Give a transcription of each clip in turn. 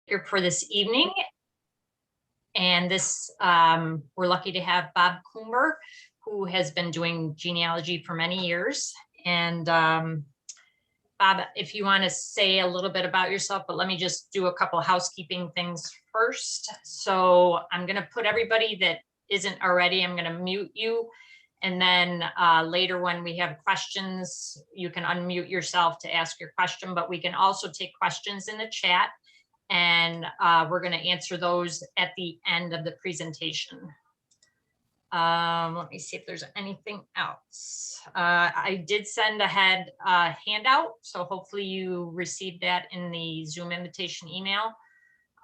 here for this evening. And this, we're lucky to have Bob Coomber, who has been doing genealogy for many years. And Bob, if you want to say a little bit about yourself, but let me just do a couple housekeeping things first. So I'm going to put everybody that isn't already, I'm going to mute you. And then later when we have questions, you can unmute yourself to ask your question, but we can also take questions in the chat. And we're going to answer those at the end of the presentation. Let me see if there's anything else. I did send ahead a handout, so hopefully you received that in the Zoom invitation email.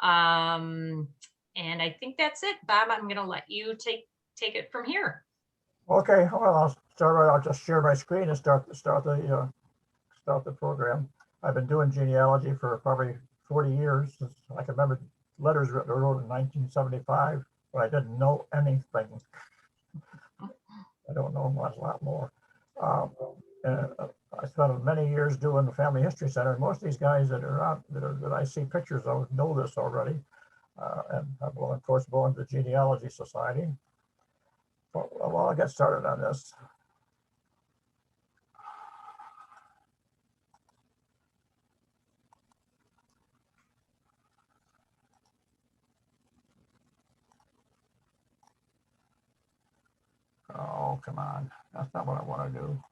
And I think that's it. Bob, I'm going to let you take it from here. Okay, well, I'll start. I'll just share my screen and start the program. I've been doing genealogy for probably 40 years. I can remember letters written in 1975, but I didn't know anything. I don't know much, a lot more. And I spent many years doing the Family History Center. Most of these guys that are out that I see pictures of know this already, and I've of course belong to the Genealogy Society. Well, I'll get started on this. Oh, come on. That's not what I want to do.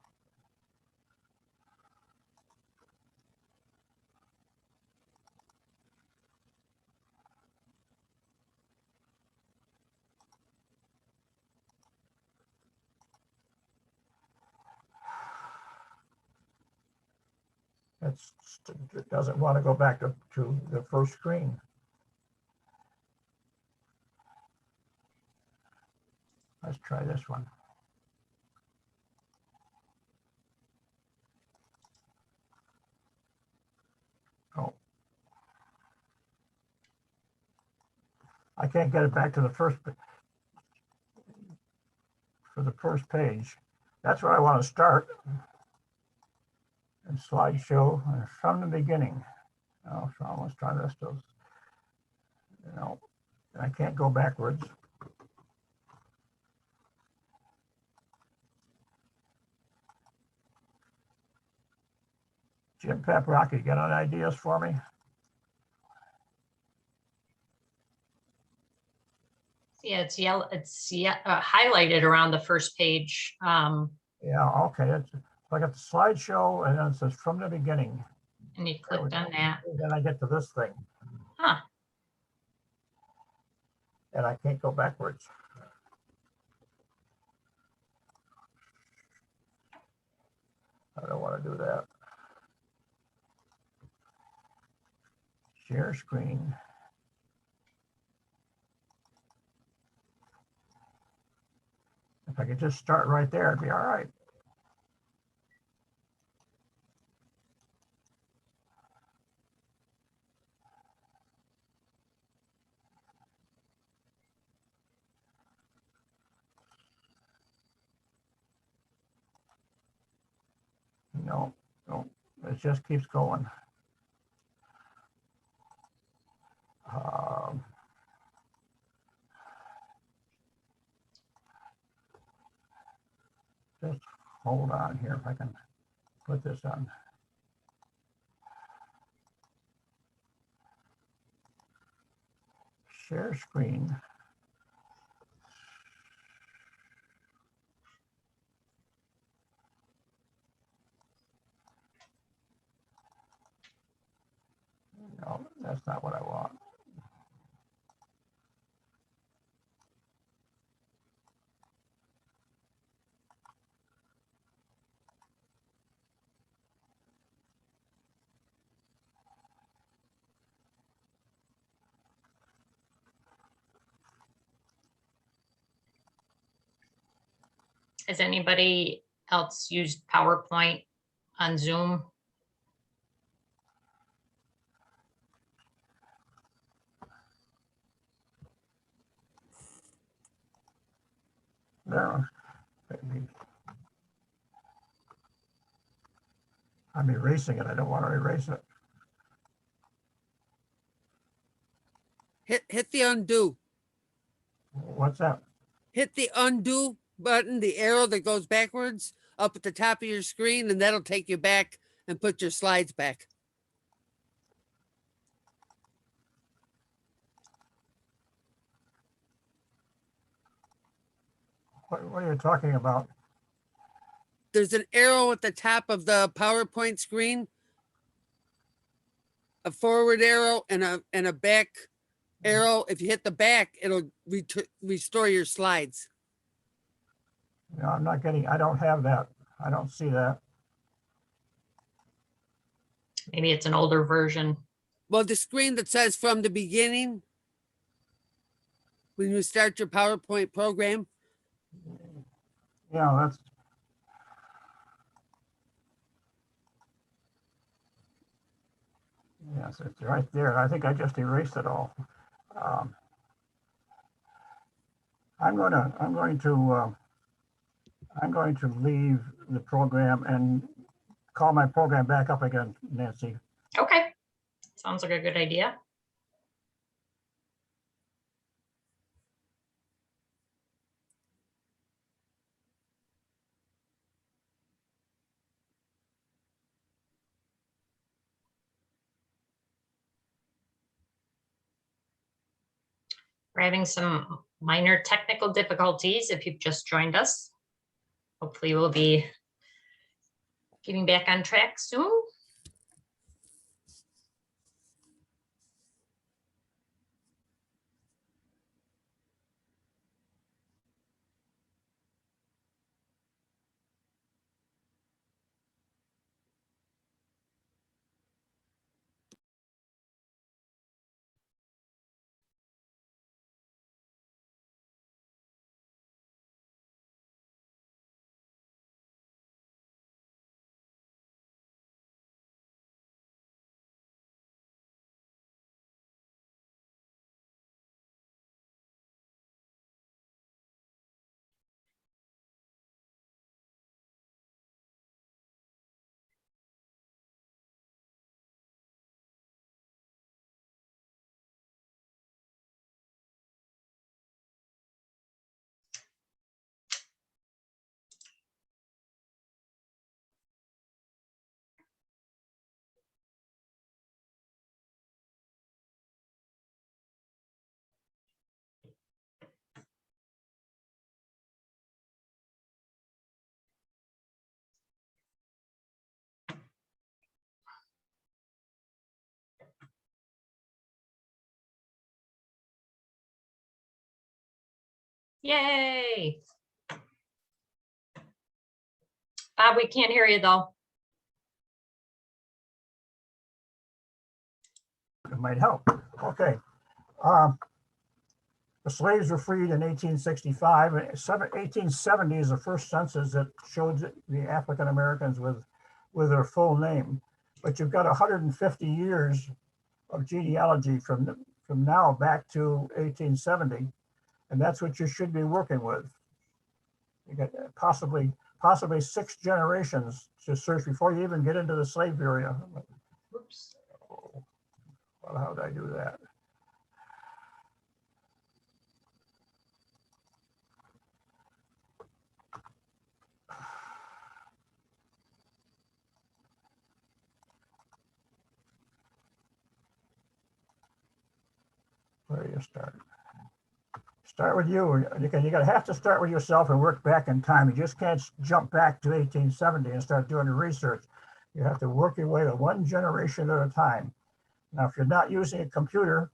It doesn't want to go back to the first screen. Let's try this one. Oh. I can't get it back to the first page. That's where I want to start. And slideshow from the beginning. Oh, so let's try this. I can't go backwards. Jim Paprocki, you got any ideas for me? Yeah, it's yellow. It's highlighted around the first page. Yeah, okay. So I got the slideshow, and then it says from the beginning. And you clicked on that. And then I get to this thing. Huh. And I can't go backwards. I don't want to do that. Share screen. If I could just start right there, it'd be all right. No, it just keeps going. Just hold on here if I can put this on. Share screen. No, that's not what I want. Has anybody else used PowerPoint on Zoom? No, I'm erasing it. I don't want to erase it. Hit the undo. What's that? Hit the undo button, the arrow that goes backwards up at the top of your screen, and that'll take you back and put your slides back. What are you talking about? There's an arrow at the top of the PowerPoint screen, a forward arrow and a back arrow. If you hit the back, it'll restore your slides. No, I'm not getting, I don't have that. I don't see that. Maybe it's an older version. Well, the screen that says from the beginning, when you start your PowerPoint program. Yeah, that's. Yes, it's right there. I think I just erased it all. I'm going to leave the program and call my program back up again, Nancy. Okay, sounds like a good idea. We're having some minor technical difficulties if you've just joined us. Hopefully we'll be getting back on track soon. Yay. Bob, we can't hear you though. It might help. Okay. The slaves were freed in 1865. 1870 is the first census that showed the African Americans with their full name. But you've got 150 years of genealogy from now back to 1870, and that's what you should be working with. You got possibly 6 generations to search before you even get into the slave area. Oops. Well, how did I do that? Where do you start? Start with you. You have to start with yourself and work back in time. You just can't jump back to 1870 and start doing the research. You have to work your way to one generation at a time. Now, if you're not using a computer,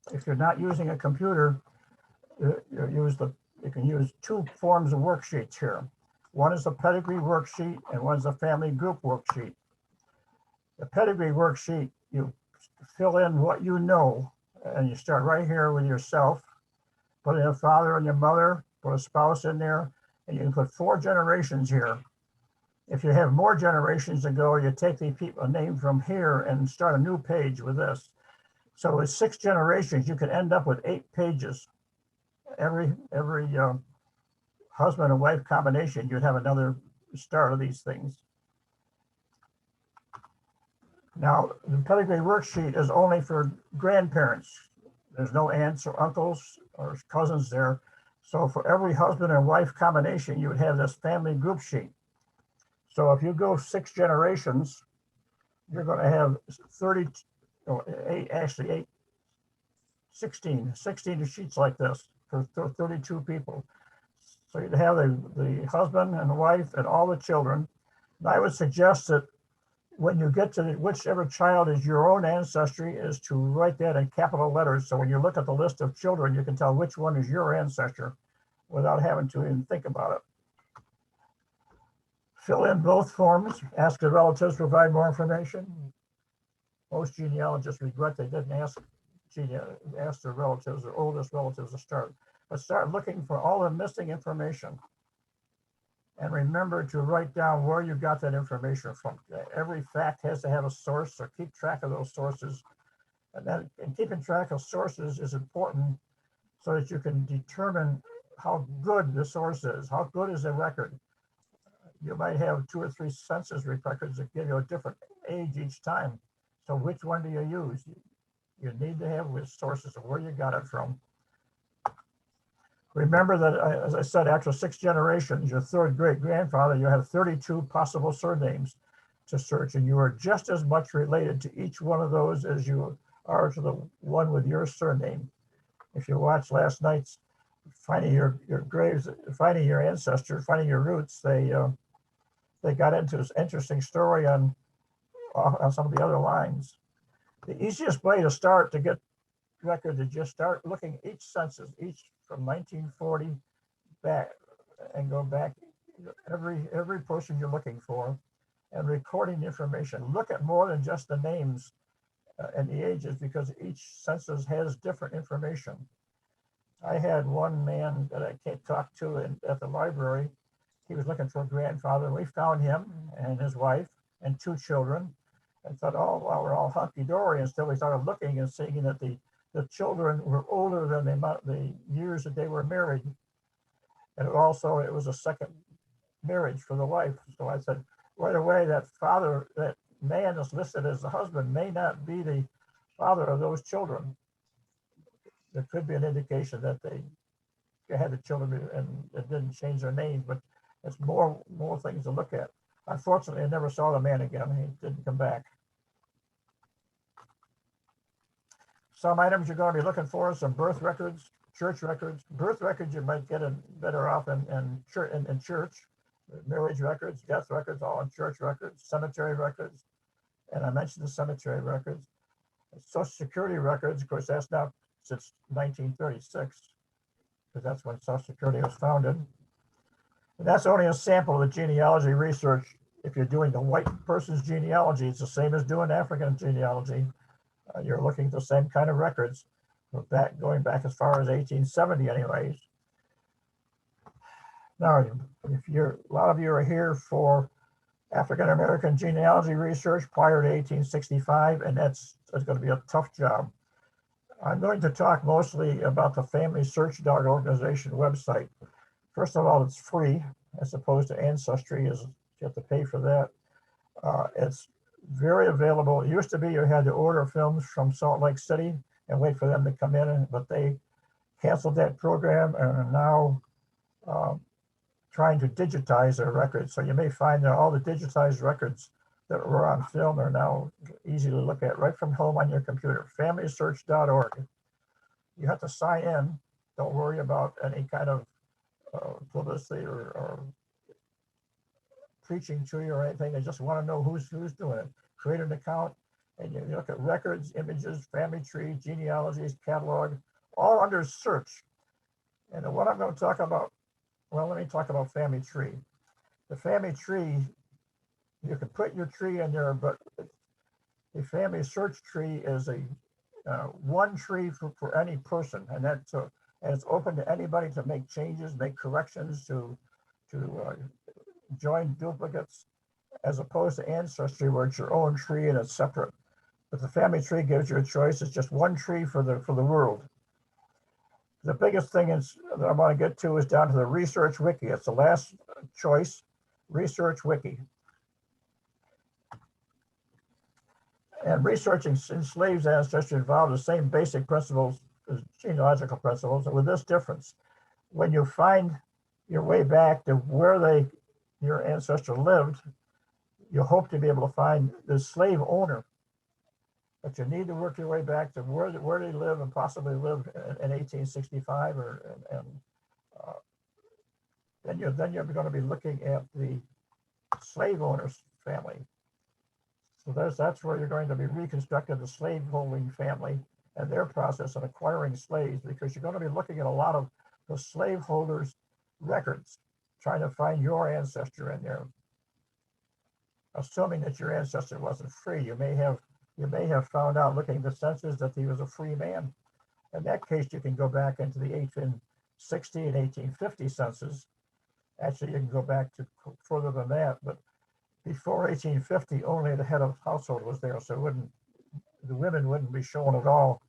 you can use 2 forms of worksheets here. One is a pedigree worksheet and one's a family group worksheet. The pedigree worksheet, you fill in what you know, and you start right here with yourself, put in a father and your mother, put a spouse in there, and you can put 4 generations here. If you have more generations to go, you take the people name from here and start a new page with this. So with 6 generations, you could end up with 8 pages. Every husband and wife combination, you'd have another start of these things. Now, the pedigree worksheet is only for grandparents. There's no aunts or uncles or cousins there. So for every husband and wife combination, you would have this family group sheet. So if you go 6 generations, you're going to have 30, or 8, actually 8, 16 sheets like this for 32 people. So you'd have the husband and the wife and all the children. And I would suggest that when you get to whichever child is your own ancestry, is to write that in capital letters. So when you look at the list of children, you can tell which one is your ancestor without having to even think about it. Fill in both forms. Ask the relatives to provide more information. Most genealogists regret they didn't ask their relatives, their oldest relatives to start. But start looking for all the missing information. And remember to write down where you got that information from. Every fact has to have a source, so keep track of those sources. And keeping track of sources is important so that you can determine how good the source is. How good is the record? You might have 2 or 3 census records that give you a different age each time. So which one do you use? You need to have sources of where you got it from. Remember that, as I said, after 6 generations, your 3rd great-grandfather, you have 32 possible surnames to search, and you are just as much related to each one of those as you are to the one with your surname. If you watched last night's Finding Your Graves, Finding Your Ancestor, Finding Your Roots, they got into this interesting story on some of the other lines. The easiest way to start to get record is just start looking each census, each from 1940 back, and go back every person you're looking for, and recording the information. Look at more than just the names and the ages, because each census has different information. I had one man that I talked to at the library. He was looking for a grandfather, and we found him and his wife and 2 children, and thought, oh, well, we're all hunky-dory, until we started looking and seeing that the children were older than the years that they were married. And it was a second marriage for the wife. So I said, right away, that man that's listed as the husband may not be the father of those children. There could be an indication that they had the children and it didn't change their name, but it's more things to look at. Unfortunately, I never saw the man again. He didn't come back. Some items you're going to be looking for: some birth records, church records. Birth records you might get better off in church. Marriage records, death records, all in church records. Cemetery records, and I mentioned the cemetery records. Social Security records, of course, that's now since 1936, because that's when Social Security was founded. And that's only a sample of the genealogy research. If you're doing the white person's genealogy, it's the same as doing African genealogy. You're looking at the same kind of records, going back as far as 1870 anyways. Now, a lot of you are here for African American genealogy research prior to 1865, and that's going to be a tough job. I'm going to talk mostly about the FamilySearch.org organization website. First of all, it's free, as opposed to Ancestry, you have to pay for that. It's very available. It used to be you had to order films from Salt Lake City and wait for them to come in, but they canceled that program and are now trying to digitize their records. So you may find that all the digitized records that were on film are now easy to look at right from home on your computer. FamilySearch.org. You have to sign in. Don't worry about any kind of publicity or preaching to you or anything. They just want to know who's doing it. Create an account, and you look at records, images, family tree, genealogies, catalog, all under search. And what I'm going to talk about, well, let me talk about family tree. The family tree, you can put your tree in there, but the family search tree is a one tree for any person, and that's and it's open to anybody to make changes, make corrections, to join duplicates, as opposed to Ancestry, where it's your own tree and it's separate. But the family tree gives you a choice. It's just one tree for the world. The biggest thing that I want to get to is down to the Research Wiki. It's the last choice, Research Wiki. And researching enslaved ancestry involved the same basic principles as genealogical principles, with this difference. When you find your way back to where your ancestor lived, you hope to be able to find the slave owner. But you need to work your way back to where they live and possibly lived in 1865, uh, then you're going to be looking at the slave owner's family. So that's where you're going to be reconstructing the slaveholding family and their process of acquiring slaves, because you're going to be looking at a lot of the slaveholders' records, trying to find your ancestor in there. Assuming that your ancestor wasn't free, you may have found out looking at the census that he was a free man. In that case, you can go back into the 1860 and 1850 census. Actually, you can go back to further than that, but before 1850, only the head of household was there, so the women wouldn't be shown at all.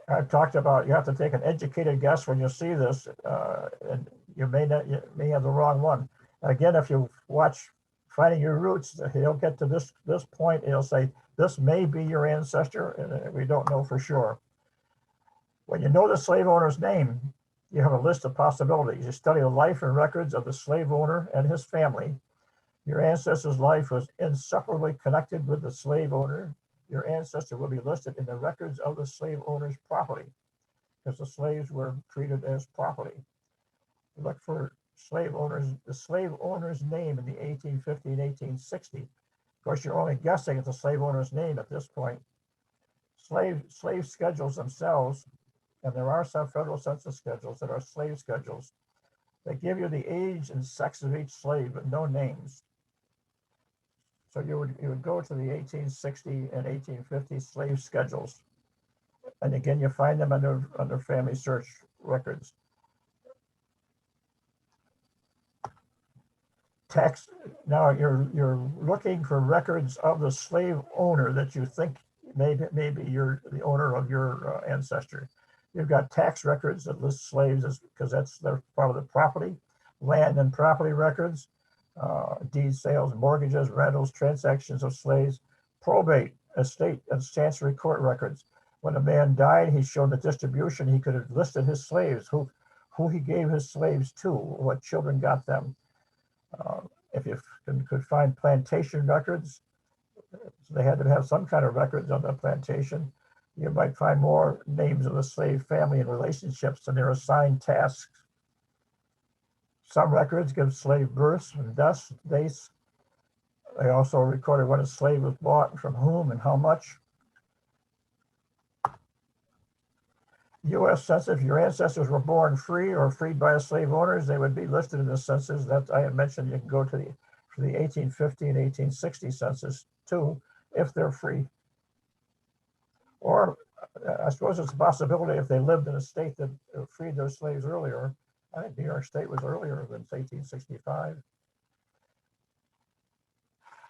I've talked about you have to take an educated guess when you see this, and you may have the wrong one. Again, if you watch Finding Your Roots, he'll get to this point. He'll say this may be your ancestor, and we don't know for sure. When you know the slave owner's name, you have a list of possibilities. You study the life and records of the slave owner and his family. Your ancestor's life was inseparably connected with the slave owner. Your ancestor will be listed in the records of the slave owner's property, because the slaves were treated as property. Look for the slave owner's name in the 1850 and 1860. Of course, you're only guessing at the slave owner's name at this point. Slave schedules themselves, and there are some federal census schedules that are slave schedules. They give you the age and sex of each slave, but no names. So you would go to the 1860 and 1850 slave schedules, and again you find them under family search records. Now you're looking for records of the slave owner that you think may be the owner of your ancestor. You've got tax records that list slaves because that's their part of the property, land and property records, deed sales, mortgages, rentals, transactions of slaves, probate, estate, and chancery court records. When a man died, he showed the distribution. He could have listed his slaves, who he gave his slaves to, what children got them. If you could find plantation records, so they had to have some kind of records on the plantation. You might find more names of the slave family and relationships and their assigned tasks. Some records give slave births and deaths, dates. They also recorded when a slave was bought, from whom, and how much. U.S. Census, if your ancestors were born free or freed by a slave owners, they would be listed in the census that I had mentioned. You can go to for the 1850 and 1860 census too, if they're free. Or I suppose it's a possibility if they lived in a state that freed their slaves earlier. I think New York State was earlier than 1865.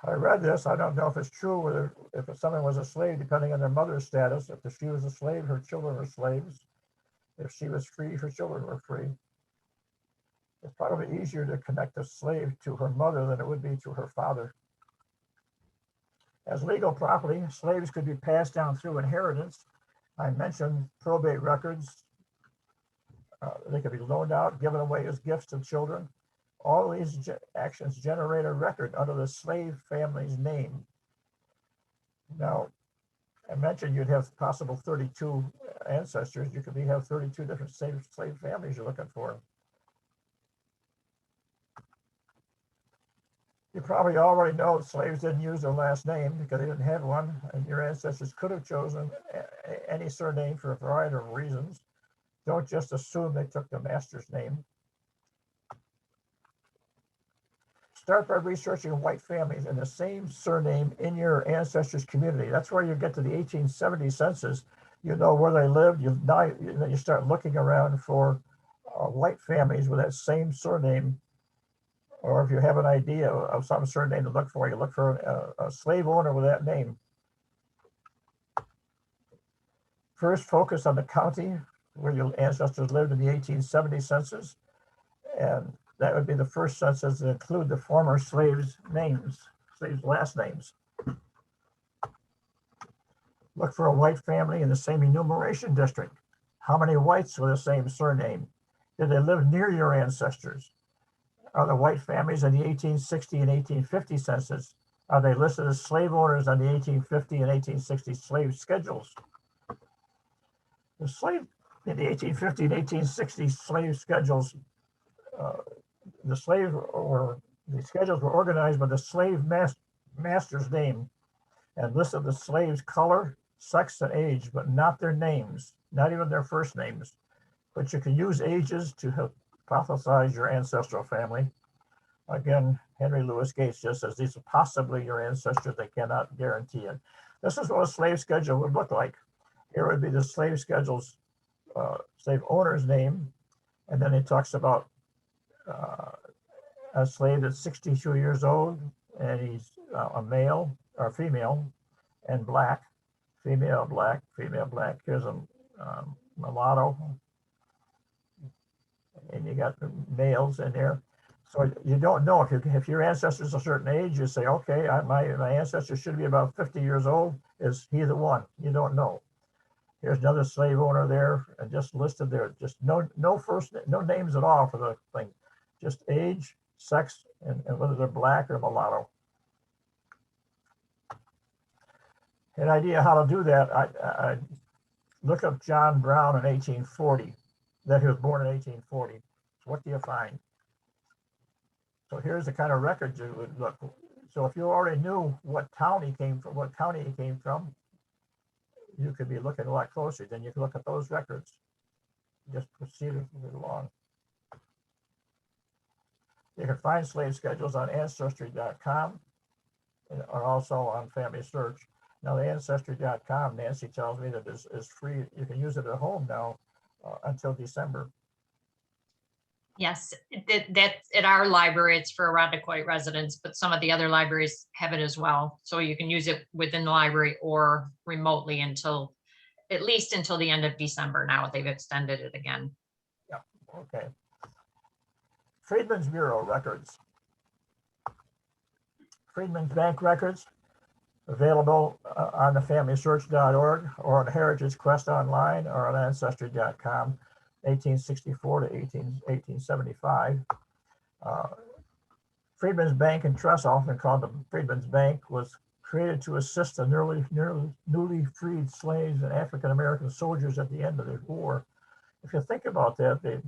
I read this. I don't know if it's true, whether if someone was a slave, depending on their mother's status. If she was a slave, her children were slaves. If she was free, her children were free. It's probably easier to connect a slave to her mother than it would be to her father. As legal property, slaves could be passed down through inheritance. I mentioned probate records. They could be loaned out, given away as gifts to children. All these actions generate a record under the slave family's name. Now, I mentioned you'd have possible 32 ancestors. You could have 32 different slave families you're looking for. You probably already know slaves didn't use their last name because they didn't have one, and your ancestors could have chosen any surname for a variety of reasons. Don't just assume they took the master's name. Start by researching white families and the same surname in your ancestors' community. That's where you get to the 1870 census. You know where they lived. You start looking around for white families with that same surname. Or if you have an idea of some surname to look for, you look for a slave owner with that name. First, focus on the county where your ancestors lived in the 1870 census. And that would be the first census to include the former slaves' names, slaves' last names. Look for a white family in the same enumeration district. How many whites with the same surname? Did they live near your ancestors? Are the white families in the 1860 and 1850 census, are they listed as slave owners on the 1850 and 1860 slave schedules? The slave in the 1850 and 1860 slave schedules, the schedules were organized by the slave master's name and listed the slave's color, sex, and age, but not their names, not even their first names. But you can use ages to hypothesize your ancestral family. Again, Henry Louis Gates just says these are possibly your ancestors, they cannot guarantee it. This is what a slave schedule would look like. Here would be the slave schedule's slave owner's name, and then it talks about a slave that's 62 years old, and he's a male or female, and black, female, black, female, black. Here's a mulatto, and you got the males in there. So you don't know if your ancestor is a certain age, you say, okay, my ancestor should be about 50 years old. Is he the one? You don't know. Here's another slave owner there, and just listed there, just no names at all for the thing, just age, sex, and whether they're black or mulatto. An idea how to do that, I look up John Brown in 1840, that he was born in 1840. So what do you find? So here's the kind of records you would look. So if you already knew what town he came from, what county he came from, you could be looking a lot closer. Then you can look at those records. Just proceed along. You can find slave schedules on ancestry.com or also on Family Search. Now the ancestry.com, Nancy tells me that is free. You can use it at home now until December. Yes, that's at our library. It's for Irondequoit residents, but some of the other libraries have it as well. So you can use it within the library or remotely until, at least until the end of December. Now they've extended it again. Yeah, okay. Freedmen's Bureau records. Freedmen's Bank records available on the FamilySearch.org or on Heritage Quest Online or on Ancestry.com. 1864 to 1875. Freedmen's Bank and Trust, often called the Freedmen's Bank, was created to assist the newly freed slaves and African-American soldiers at the end of the war. If you think about that, the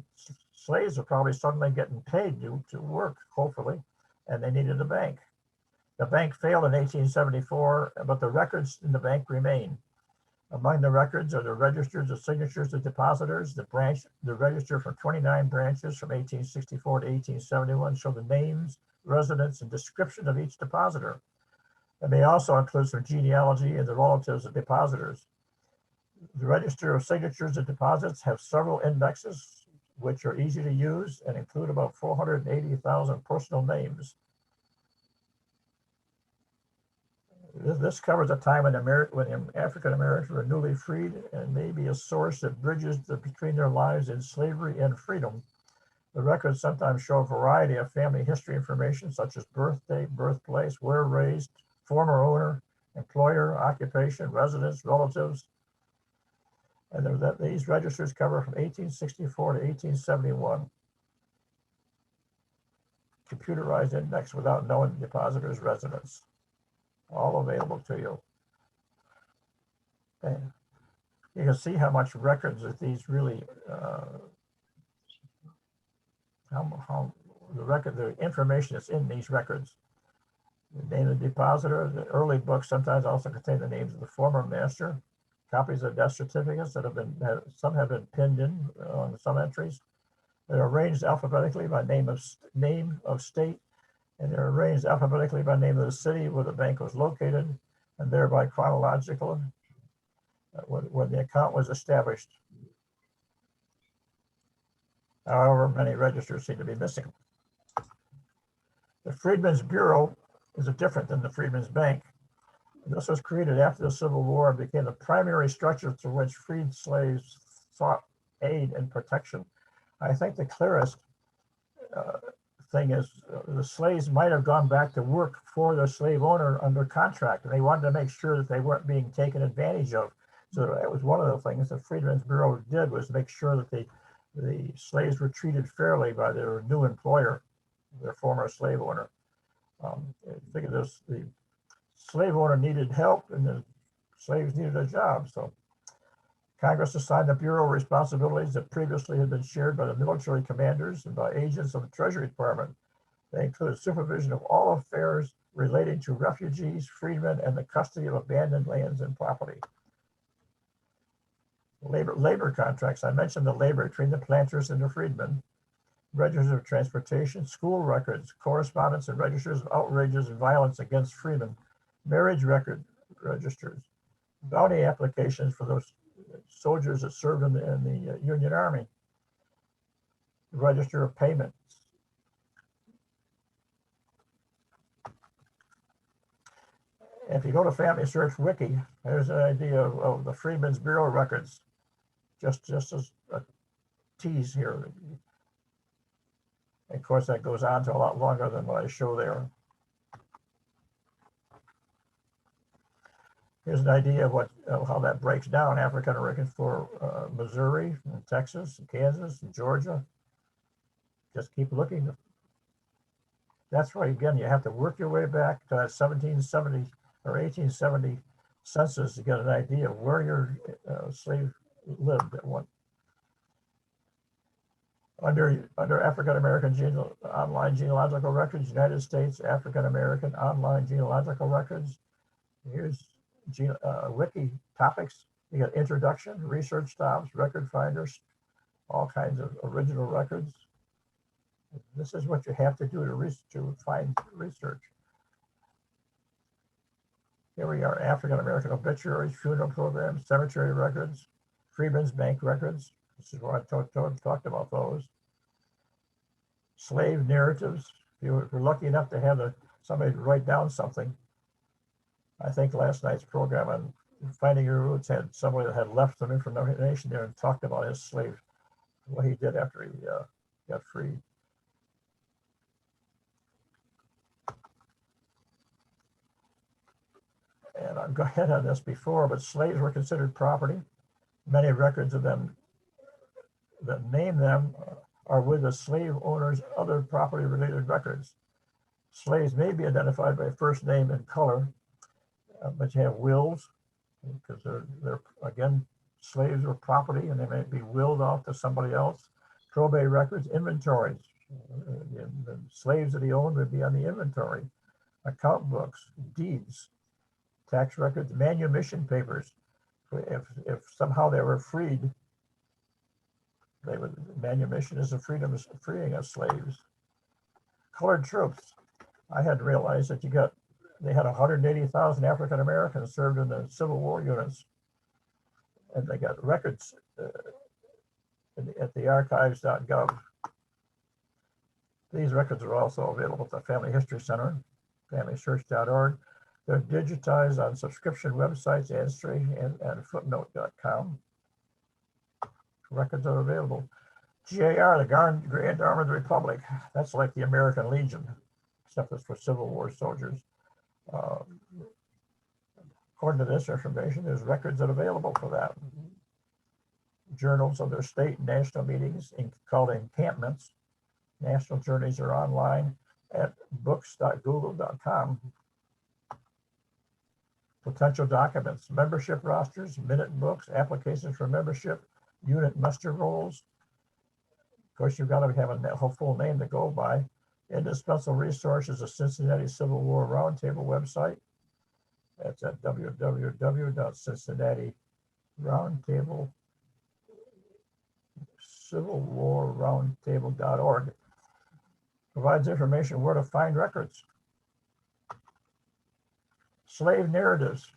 slaves are probably suddenly getting paid to work, hopefully, and they needed a bank. The bank failed in 1874, but the records in the bank remain. Among the records are the registers of signatures of depositors. The register for 29 branches from 1864 to 1871 show the names, residence, and description of each depositor. It may also include some genealogy and the relatives of depositors. The register of signatures and deposits have several indexes, which are easy to use and include about 480,000 personal names. This covers a time when African Americans were newly freed and may be a source that bridges between their lives in slavery and freedom. The records sometimes show a variety of family history information, such as birthday, birthplace, where raised, former owner, employer, occupation, residence, relatives. And these registers cover from 1864 to 1871. Computerized index without knowing the depositor's residence. All available to you. And you can see how much records that these really, how the information that's in these records. The name of the depositor, the early books sometimes also contain the names of the former master, copies of death certificates some have been pinned in on some entries. They're arranged alphabetically by name of state, and they're arranged alphabetically by name of the city where the bank was located, and thereby chronological when the account was established. However, many registers seem to be missing. The Freedmen's Bureau is different than the Freedmen's Bank. This was created after the Civil War and became the primary structure through which freed slaves sought aid and protection. I think the clearest thing is, the slaves might have gone back to work for their slave owner under contract, and they wanted to make sure that they weren't being taken advantage of. So that was one of the things the Freedmen's Bureau did, was make sure that the slaves were treated fairly by their new employer, their former slave owner. Think of this, the slave owner needed help and the slaves needed a job. So Congress assigned the Bureau responsibilities that previously had been shared by the military commanders and by agents of the Treasury Department. They included supervision of all affairs relating to refugees, freedmen, and the custody of abandoned lands and property. Labor contracts. I mentioned the labor between the planters and the freedmen. Registers of transportation, school records, correspondence and registers of outrages and violence against freemen, marriage record registers, bounty applications for those soldiers that served in the Union Army, register of payments. If you go to Family Search Wiki, there's an idea of the Freedmen's Bureau records, just as a tease here. Of course, that goes on to a lot longer than what I show there. Here's an idea of how that breaks down. African American for Missouri, and Texas, and Kansas, and Georgia. Just keep looking. That's why, again, you have to work your way back to that 1770 or 1870 census to get an idea of where your slave lived at one. Under African American online genealogical records, United States African American online genealogical records. Here's wiki topics. You got introduction, research stops, record finders, all kinds of original records. This is what you have to do to find research. Here we are, African American obituaries, funeral programs, cemetery records, Freedmen's Bank records. This is what I talked about those. Slave narratives. If you were lucky enough to have somebody write down something. I think last night's program on Finding Your Roots had somebody that had left some information there and talked about his slave, what he did after he got freed. And I've got ahead on this before, but slaves were considered property. Many records of them that name them are with the slave owner's other property-related records. Slaves may be identified by first name and color, but you have wills, because they're again, slaves were property and they may be willed off to somebody else. Probate records, inventories. The slaves that he owned would be on the inventory. Account books, deeds, tax records, manumission papers. If somehow they were freed, manumission is a freeing of slaves. Colored troops. I hadn't realized that they had 180,000 African Americans served in the Civil War units, and they got records at the archives.gov. These records are also available at the Family History Center, familysearch.org. They're digitized on subscription websites, Ancestry and footnote.com. Records are available. GAR, the Grand Army of the Republic, that's like the American Legion, except it's for Civil War soldiers. According to this information, there's records that are available for that. Journals of their state and national meetings called encampments. National journeys are online at books.google.com. Potential documents, membership rosters, minute books, applications for membership, unit muster rolls. Of course, you've got to have a full name to go by. Indispensable resources, the Cincinnati Civil War Roundtable website. That's at civilwarroundtable.org. Provides information where to find records. Slave narratives.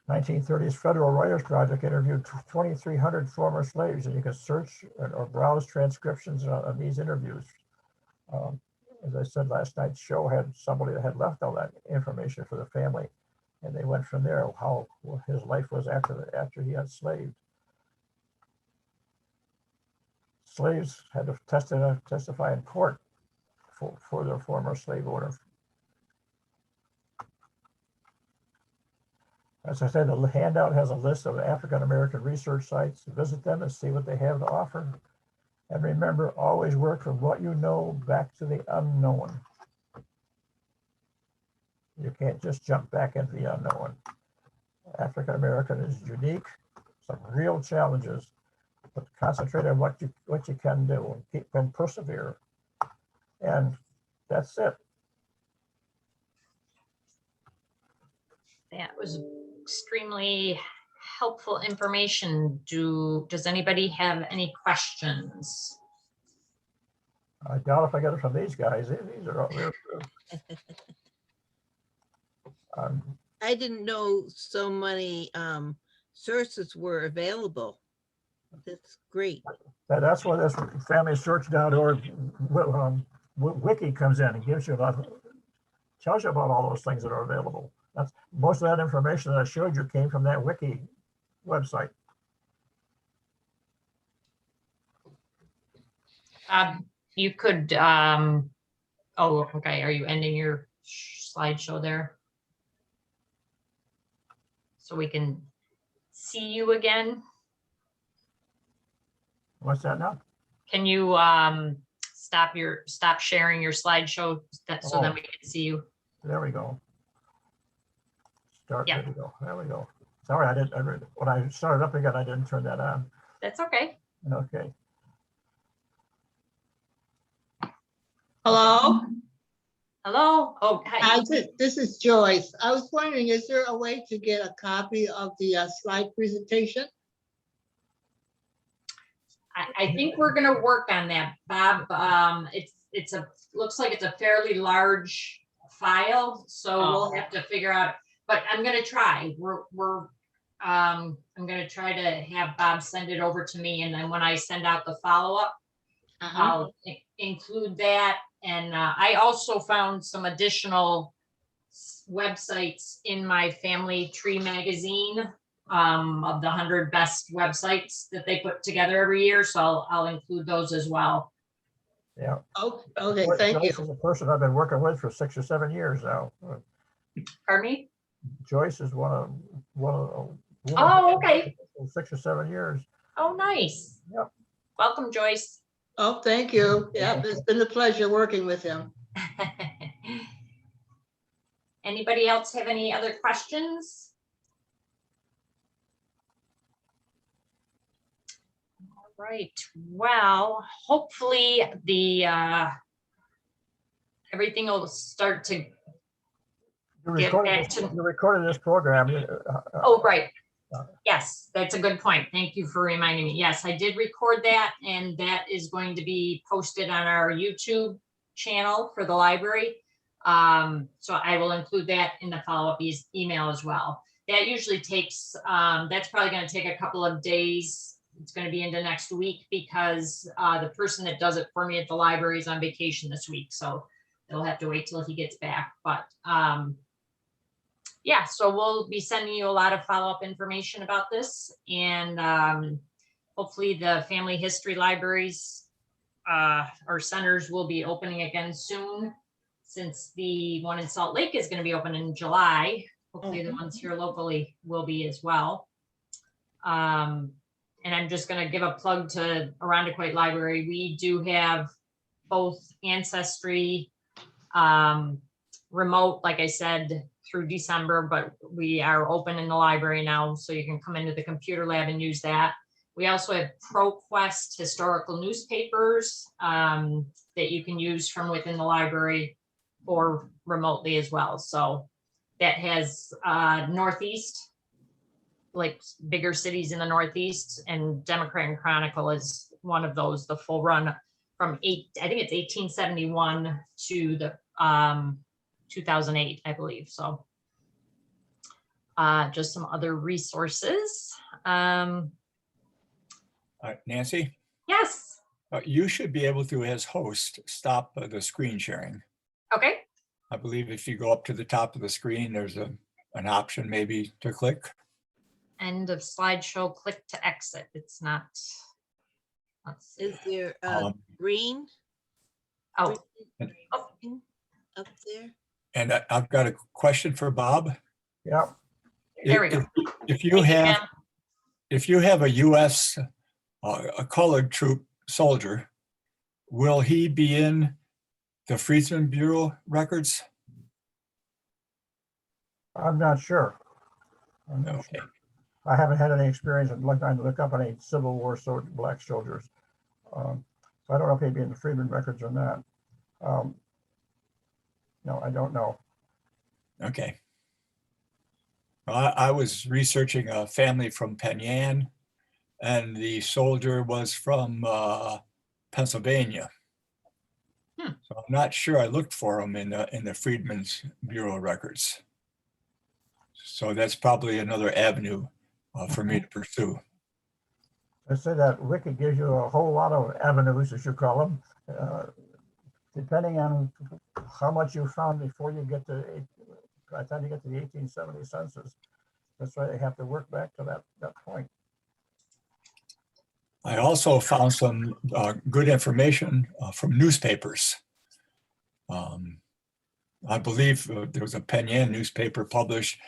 1930s Federal Writers Project interviewed 2,300 former slaves, and you can search or browse transcriptions of these interviews. As I said, last night's show had somebody that had left all that information for the family, and they went from there how his life was after he got enslaved. Slaves had to testify in court. for their former slave owner. As I said, the handout has a list of African American research sites. Visit them and see what they have to offer. And remember, always work from what you know back to the unknown. You can't just jump back into the unknown. African American is unique, some real challenges, but concentrate on what you can do and keep and persevere. And that's it. That was extremely helpful information. Does anybody have any questions? I doubt if I get it from these guys. These are all I didn't know so many sources were available. That's great. that's where this familysearch.org wiki comes in and gives you tells you about all those things that are available. That's most of that information that I showed you came from that wiki website. You could, oh, okay. Are you ending your slideshow there? So we can see you again? What's that now? Can you stop sharing your slideshow so then we can see you? There we go. Yeah. There we go. There we go. Sorry, when I started up again, I didn't turn that on. That's okay. Okay. Hello, Hello. Oh, hi. this is Joyce. I was wondering, is there a way to get a copy of the slide presentation? I think we're gonna work on that, Bob. Looks like it's a fairly large file, so we'll have to figure out, but I'm gonna try. I'm gonna try to have Bob send it over to me, and then when I send out the follow-up, I'll include that. And I also found some additional websites in my family tree magazine of the 100 best websites that they put together every year. So I'll include those as well. Yeah. Okay, thank you. Joyce is a person I've been working with for 6 or 7 years now. Pardon me? Joyce is one of Oh, okay. 6 or 7 years. Oh, nice. Yep. Welcome, Joyce. Oh, thank you. Yeah, it's been a pleasure working with him. Anybody else have any other questions? All right. Well, hopefully everything will start to get back to. You recorded this program. Oh, right. Yes, that's a good point. Thank you for reminding me. Yes, I did record that, and that is going to be posted on our YouTube channel for the library. So I will include that in the follow-up email as well. That usually takes, that's probably going to take a couple of days. It's going to be into next week because the person that does it for me at the library is on vacation this week. So they'll have to wait till he gets back. But yeah, so we'll be sending you a lot of follow-up information about this, and hopefully the family history libraries or centers will be opening again soon, since the one in Salt Lake is going to be open in July. Hopefully the ones here locally will be as well. And I'm just going to give a plug to Irondequoit Library. We do have both Ancestry, remote, like I said, through December, but we are open in the library now, so you can come into the computer lab and use that. We also have ProQuest historical newspapers that you can use from within the library or remotely as well. So that has Northeast, like bigger cities in the Northeast, and Democrat and Chronicle is one of those, the full run from I think it's 1871 to the 2008, I believe. So just some other resources. Nancy, Yes. you should be able to, as host, stop the screen sharing. Okay. I believe if you go up to the top of the screen, there's an option maybe to click. End of slideshow, click to exit. It's not. Let's see. Is there green? Oh, Up there. And I've got a question for Bob. Yeah, there we go. If you Thank you, have, Jim. if you have a US, a colored troop soldier, will he be in the Freedmen's Bureau records? I'm not sure. I'm not Okay. sure. I haven't had any experience in trying to look up any Civil War black soldiers. So I don't know if he'd be in the Freedmen records or not. No, I don't know. Okay. I was researching a family from Penn, and the soldier was from Pennsylvania. So I'm not sure I looked for him in the Freedmen's Bureau records. So that's probably another avenue for me to pursue. I say that Wiki gives you a whole lot of avenues, as you call them, depending on how much you found before you get to, by the time you get to the 1870 census. That's why they have to work back to that point. I also found some good information from newspapers. I believe there was a Penn newspaper published,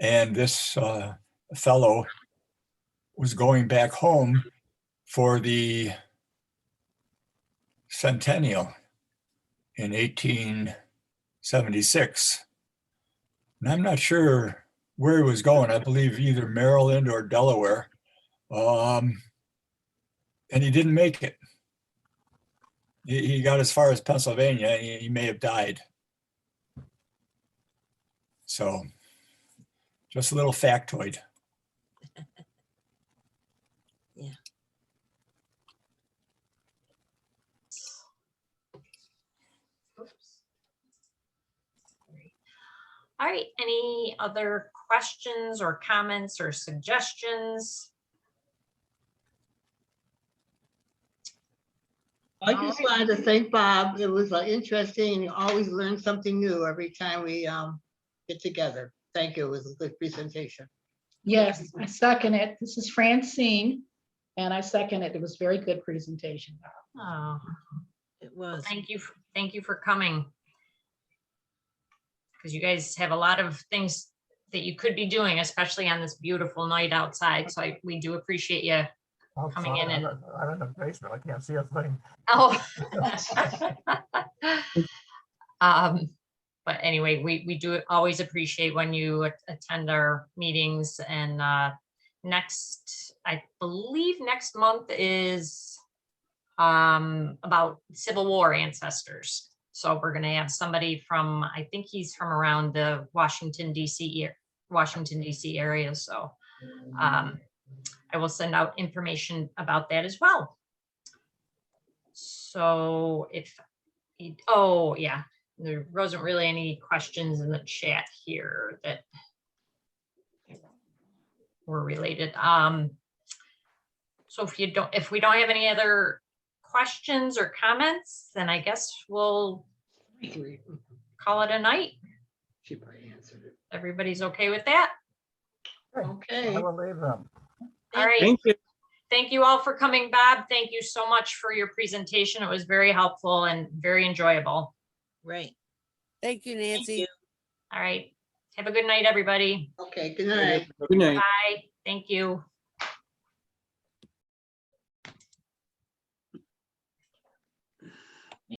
and this fellow was going back home for the centennial in 1876. And I'm not sure where he was going. I believe either Maryland or Delaware. And he didn't make it. He got as far as Pennsylvania, and he may have died. So just a little factoid. Yeah. Oops. All right, any other questions or comments or suggestions? I just wanted to thank Bob. It was interesting. You always learn something new every time we get together. Thank you. It was a good presentation. Yes, I second it. This is Francine, and I second it. It was very good presentation. Oh, It was. thank you for coming. Because you guys have a lot of things that you could be doing, especially on this beautiful night outside. So we do appreciate you coming in. And I'm in the basement. I can't see a thing. oh, but anyway, we do always appreciate when you attend our meetings. And I believe next month is about Civil War ancestors. So we're going to have somebody from, I think he's from around the Washington, D.C. area. So I will send out information about that as well. So oh yeah, there wasn't really any questions in the chat here that were related. So if we don't have any other questions or comments, then I guess we'll call it a night. She probably answered it. Everybody's okay with that? Okay. I will leave them. All right. Thank you. Thank you all for coming, Bob. Thank you so much for your presentation. It was very helpful and very enjoyable. Right. Thank you, Thank Nancy. you. All right. Have a good night, everybody. Okay, good night. Good night. Bye. Thank you.